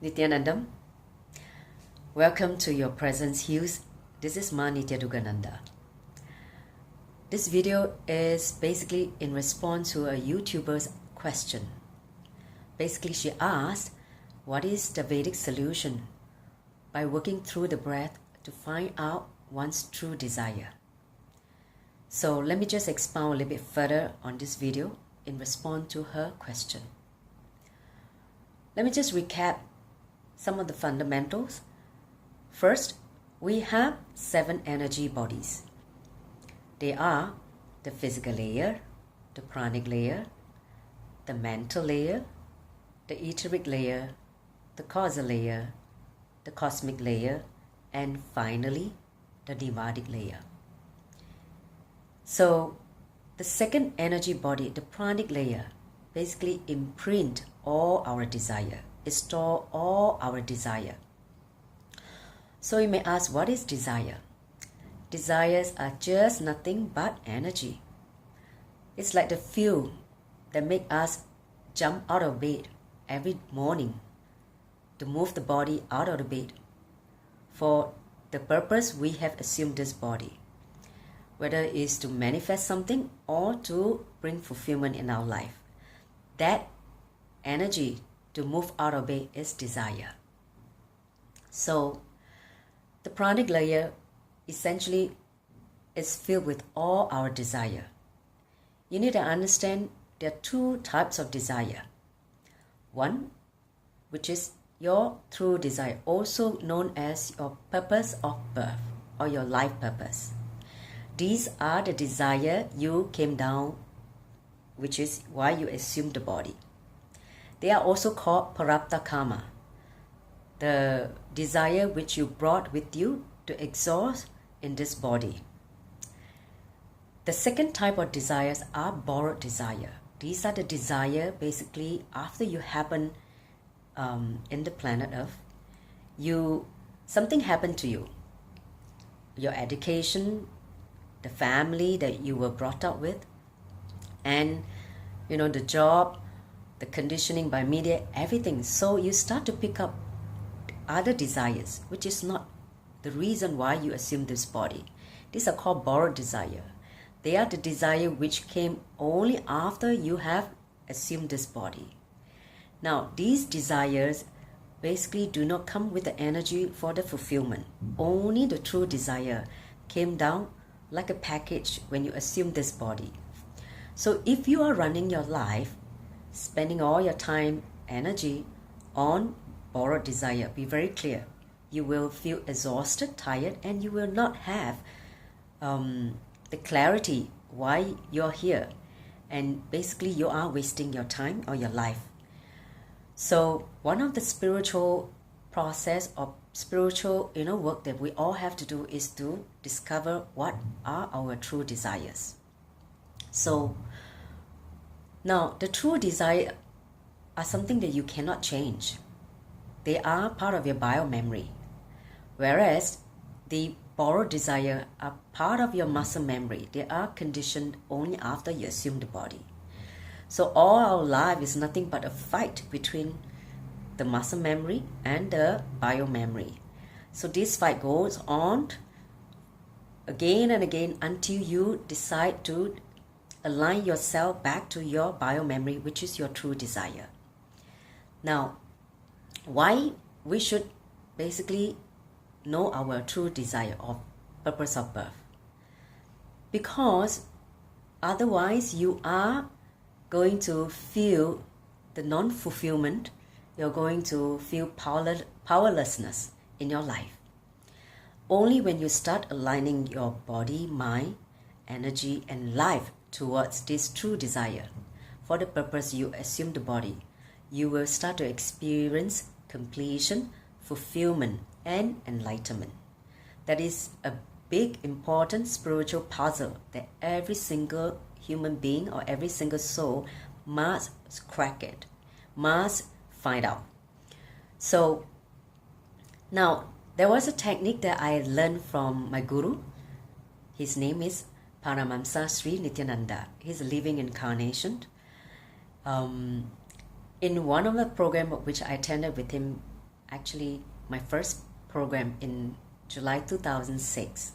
Nityanandam. Welcome to Your Presence Heals. This is Ma Nityadugananda. This video is basically in response to a YouTuber's question. Basically, she asked, what is the Vedic solution by working through the breath to find out one's true desire? So let me just expound a little bit further on this video in response to her question. Let me just recap some of the fundamentals. First, we have 7 energy bodies. They are the physical layer, the pranic layer, the mental layer, the etheric layer, the causal layer, the cosmic layer, and finally, the Nirvadic layer. So, the second energy body, the pranic layer, basically imprint all our desire. It stores all our desire. So you may ask, what is desire? Desires are just nothing but energy. It's like the fuel that makes us jump out of bed every morning to move the body out of the bed. For the purpose we have assumed this body, whether it is to manifest something or to bring fulfillment in our life. That energy to move out of bed is desire. So, the pranic layer essentially is filled with all our desire. You need to understand there are 2 types of desire. One, which is your true desire, also known as your purpose of birth or your life purpose. These are the desire you came down, which is why you assumed the body. They are also called prarabdha karma, the desire which you brought with you to exhaust in this body. The second type of desires are borrowed desire. These are the desire basically after you happen in the planet Earth. Something happened to you. Your education, the family that you were brought up with, and the job, the conditioning by media, everything. So you start to pick up other desires, which is not the reason why you assume this body. These are called borrowed desire. They are the desire which came only after you have assumed this body. Now, these desires basically do not come with the energy for the fulfillment. Only the true desire came down like a package when you assume this body. So if you are running your life, spending all your time, energy on borrowed desire, be very clear. You will feel exhausted, tired, and you will not have the clarity why you're here. And basically you are wasting your time or your life. So one of the spiritual process or spiritual work that we all have to do is to discover what are our true desires. So now the true desire are something that you cannot change. They are part of your bio-memory, whereas the borrowed desire are part of your muscle memory. They are conditioned only after you assume the body. So all our life is nothing but a fight between the muscle memory and the bio-memory. So this fight goes on again and again until you decide to align yourself back to your bio-memory, which is your true desire. Now, why we should basically know our true desire or purpose of birth? Because otherwise you are going to feel the non-fulfillment. You're going to feel powerlessness in your life. Only when you start aligning your body, mind, energy, and life towards this true desire, for the purpose you assume the body, you will start to experience completion, fulfillment, and enlightenment. That is a big, important spiritual puzzle that every single human being or every single soul must crack it, must find out. So now there was a technique that I learned from my guru. His name is Paramahamsa Sri Nityananda. He's a living incarnation. In one of the programs which I attended with him actually my first program in July 2006.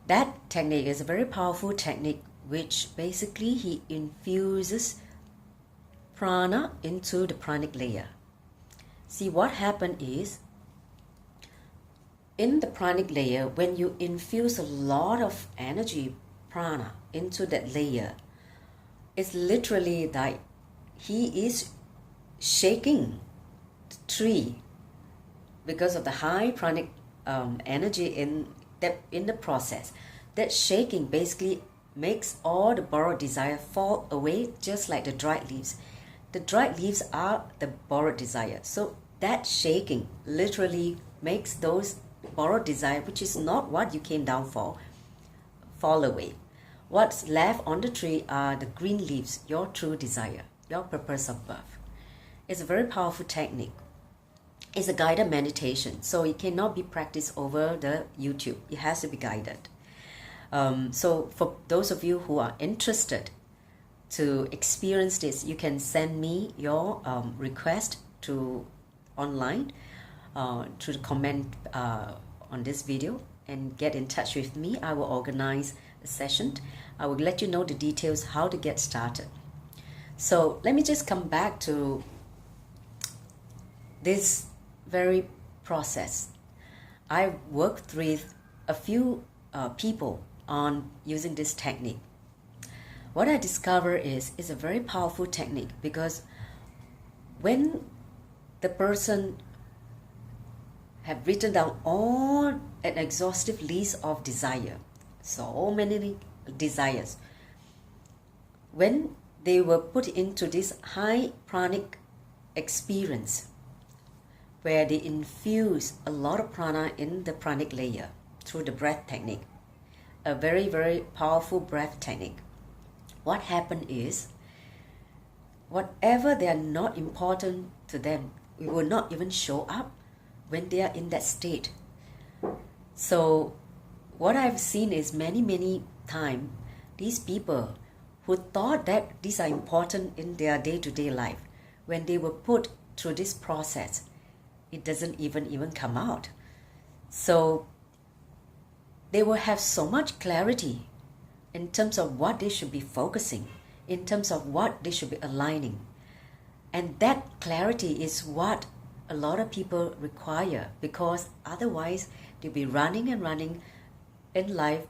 That technique is a very powerful technique which basically he infuses prana into the pranic layer. See, what happened is, in the pranic layer, when you infuse a lot of energy, prana, into that layer, it's literally like he is shaking the tree because of the high pranic energy in the process. That shaking basically makes all the borrowed desire fall away, just like the dried leaves. The dried leaves are the borrowed desire. So that shaking literally makes those borrowed desire, which is not what you came down for, fall away. What's left on the tree are the green leaves, your true desire, your purpose of birth. It's a very powerful technique. It's a guided meditation, so it cannot be practiced over the YouTube. It has to be guided. So for those of you who are interested to experience this, you can send me your request to online to the comment on this video and get in touch with me. I will organize a session. I will let you know the details how to get started. So let me just come back to this very process. I worked with a few people on using this technique. What I discover is it's a very powerful technique, because when the person have written down all an exhaustive list of desire, so many desires, when they were put into this high pranic experience, where they infuse a lot of prana in the pranic layer through the breath technique, a very, very powerful breath technique. What happened is, whatever they are not important to them, it will not even show up when they are in that state. So what I've seen is many times, these people who thought that these are important in their day-to-day life, when they were put through this process, it doesn't even come out. So they will have so much clarity in terms of what they should be focusing, in terms of what they should be aligning. And that clarity is what a lot of people require, because otherwise they'll be running and running in life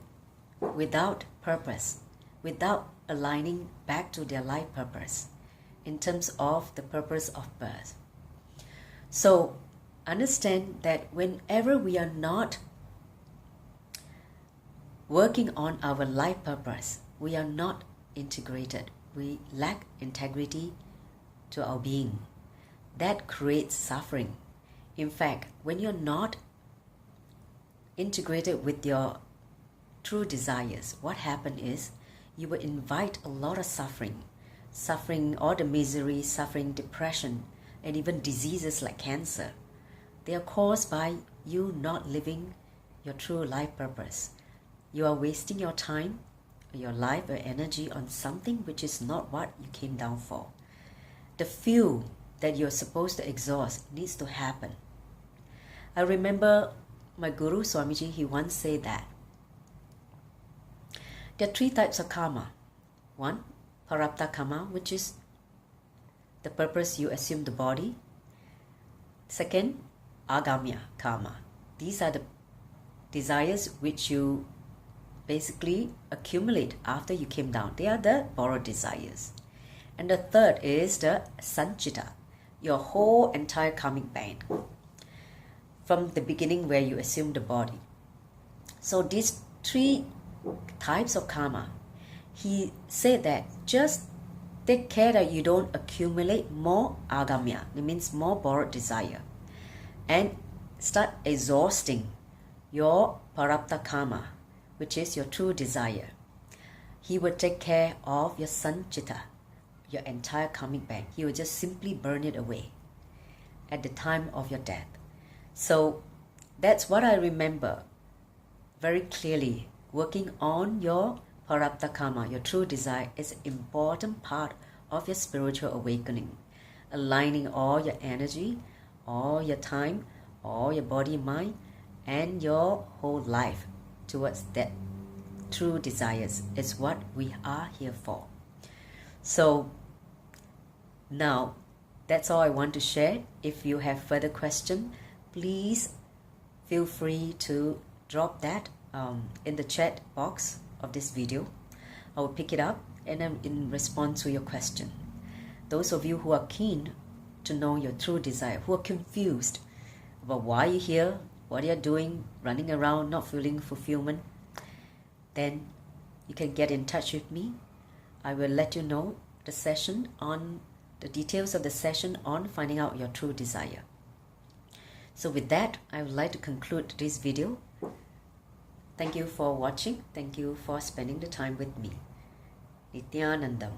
without purpose, without aligning back to their life purpose in terms of the purpose of birth. So understand that whenever we are not working on our life purpose, we are not integrated. We lack integrity to our being. That creates suffering. In fact, when you're not integrated with your true desires, what happens is you will invite a lot of suffering, all the misery, suffering, depression, and even diseases like cancer. They are caused by you not living your true life purpose. You are wasting your time, your life, your energy on something which is not what you came down for. The fuel that you're supposed to exhaust needs to happen. I remember my guru Swamiji, he once said that there are 3 types of karma. 1, parapta karma, which is the purpose you assume the body. 2nd, agamya karma. These are the desires which you basically accumulate after you came down. They are the borrowed desires. And the 3rd is the sanchita, your whole entire karmic bank, from the beginning where you assume the body. So these 3 types of karma, he said that just take care that you don't accumulate more agamya, it means more borrowed desire, and start exhausting your parapta karma, which is your true desire. He will take care of your sanchita, your entire karmic bank. He will just simply burn it away at the time of your death. So that's what I remember very clearly. Working on your parapta karma, your true desire, is an important part of your spiritual awakening. Aligning all your energy, all your time, all your body, mind, and your whole life towards that true desires is what we are here for. So now that's all I want to share. If you have further questions, please feel free to drop that in the chat box of this video. I will pick it up and I'm in response to your question. Those of you who are keen to know your true desire, who are confused about why you're here, what you're doing, running around, not feeling fulfillment, then you can get in touch with me. I will let you know the details of the session on finding out your true desire. So with that, I would like to conclude this video. Thank you for watching. Thank you for spending the time with me. Nityanandam.